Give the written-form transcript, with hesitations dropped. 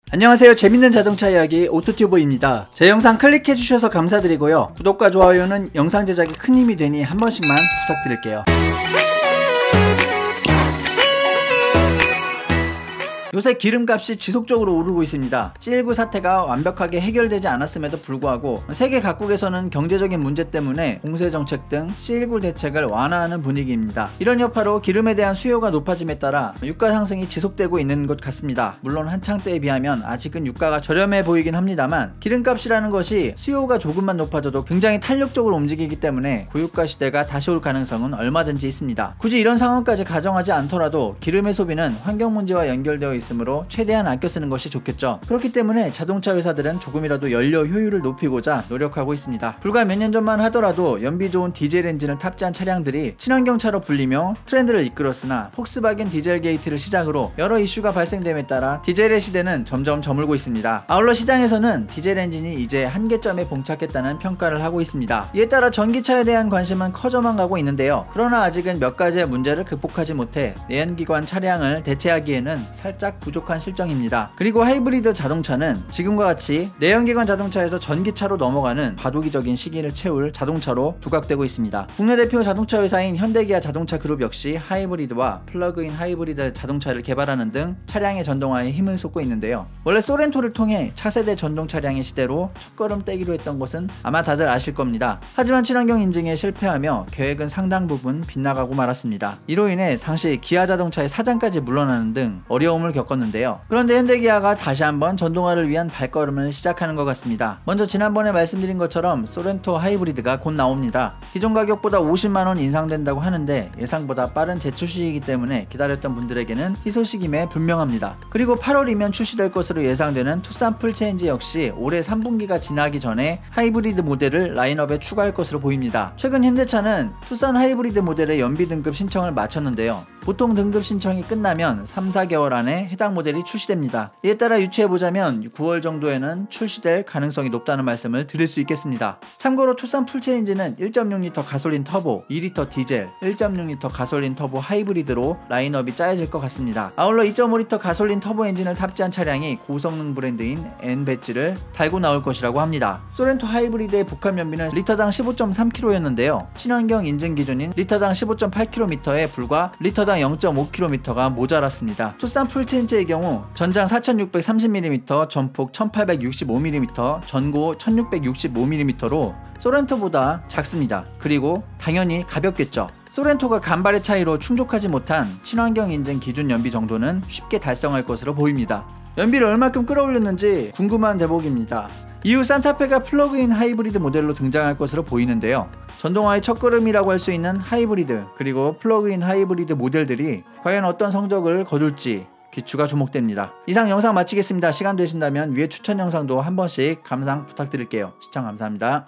안녕하세요. 재밌는 자동차 이야기 오토튜브입니다. 제 영상 클릭해주셔서 감사드리고요. 구독과 좋아요는 영상 제작에 큰 힘이 되니 한 번씩만 부탁드릴게요. 요새 기름값이 지속적으로 오르고 있습니다. C19 사태가 완벽하게 해결되지 않았음에도 불구하고 세계 각국에서는 경제적인 문제 때문에 공세정책 등 C19 대책을 완화하는 분위기입니다. 이런 여파로 기름에 대한 수요가 높아짐에 따라 유가 상승이 지속되고 있는 것 같습니다. 물론 한창 때에 비하면 아직은 유가가 저렴해 보이긴 합니다만, 기름값이라는 것이 수요가 조금만 높아져도 굉장히 탄력적으로 움직이기 때문에 고유가 시대가 다시 올 가능성은 얼마든지 있습니다. 굳이 이런 상황까지 가정하지 않더라도 기름의 소비는 환경 문제와 연결되어 있으므로 최대한 아껴 쓰는 것이 좋겠죠. 그렇기 때문에 자동차 회사들은 조금이라도 연료 효율을 높이고자 노력하고 있습니다. 불과 몇 년 전만 하더라도 연비 좋은 디젤 엔진을 탑재한 차량들이 친환경차로 불리며 트렌드를 이끌었으나, 폭스바겐 디젤 게이트를 시작으로 여러 이슈가 발생됨에 따라 디젤의 시대는 점점 저물고 있습니다. 아울러 시장에서는 디젤 엔진이 이제 한계점에 봉착했다는 평가를 하고 있습니다. 이에 따라 전기차에 대한 관심은 커져만 가고 있는데요. 그러나 아직은 몇 가지의 문제를 극복하지 못해 내연기관 차량을 대체하기에는 살짝 부족한 실정입니다. 그리고 하이브리드 자동차는 지금과 같이 내연기관 자동차에서 전기차로 넘어가는 과도기적인 시기를 채울 자동차로 부각되고 있습니다. 국내 대표 자동차 회사인 현대기아 자동차 그룹 역시 하이브리드와 플러그인 하이브리드 자동차를 개발하는 등 차량의 전동화에 힘을 쏟고 있는데요. 원래 소렌토를 통해 차세대 전동 차량의 시대로 첫걸음 떼기로 했던 것은 아마 다들 아실 겁니다. 하지만 친환경 인증에 실패하며 계획은 상당 부분 빗나가고 말았습니다. 이로 인해 당시 기아 자동차의 사장까지 물러나는 등 어려움을 겪었는데요. 그런데 현대기아가 다시 한번 전동화를 위한 발걸음을 시작하는 것 같습니다. 먼저 지난번에 말씀드린 것처럼 소렌토 하이브리드가 곧 나옵니다. 기존 가격보다 50만원 인상된다고 하는데 예상보다 빠른 재출시이기 때문에 기다렸던 분들에게는 희소식임에 분명합니다. 그리고 8월이면 출시될 것으로 예상되는 투싼 풀체인지 역시 올해 3분기가 지나기 전에 하이브리드 모델을 라인업에 추가할 것으로 보입니다. 최근 현대차는 투싼 하이브리드 모델의 연비 등급 신청을 마쳤는데요. 보통 등급 신청이 끝나면 3-4개월 안에 해당 모델이 출시됩니다. 이에 따라 유추해보자면 9월 정도에는 출시될 가능성이 높다는 말씀을 드릴 수 있겠습니다. 참고로 투싼 풀체인지는 1.6L 가솔린 터보, 2L 디젤, 1.6L 가솔린 터보 하이브리드로 라인업이 짜여질 것 같습니다. 아울러 2.5L 가솔린 터보 엔진을 탑재한 차량이 고성능 브랜드인 N 배지를 달고 나올 것이라고 합니다. 소렌토 하이브리드의 복합 연비는 리터당 15.3km였는데요. 친환경 인증 기준인 리터당 15.8km에 불과 리터당 0.5km가 모자랐습니다. 투싼 풀체인지의 경우 전장 4630mm, 전폭 1865mm, 전고 1665mm로 소렌토보다 작습니다. 그리고 당연히 가볍겠죠. 소렌토가 간발의 차이로 충족하지 못한 친환경 인증 기준 연비 정도는 쉽게 달성할 것으로 보입니다. 연비를 얼마큼 끌어올렸는지 궁금한 대목입니다. 이후 산타페가 플러그인 하이브리드 모델로 등장할 것으로 보이는데요. 전동화의 첫걸음이라고 할 수 있는 하이브리드, 그리고 플러그인 하이브리드 모델들이 과연 어떤 성적을 거둘지 귀추가 주목됩니다. 이상 영상 마치겠습니다. 시간 되신다면 위에 추천 영상도 한 번씩 감상 부탁드릴게요. 시청 감사합니다.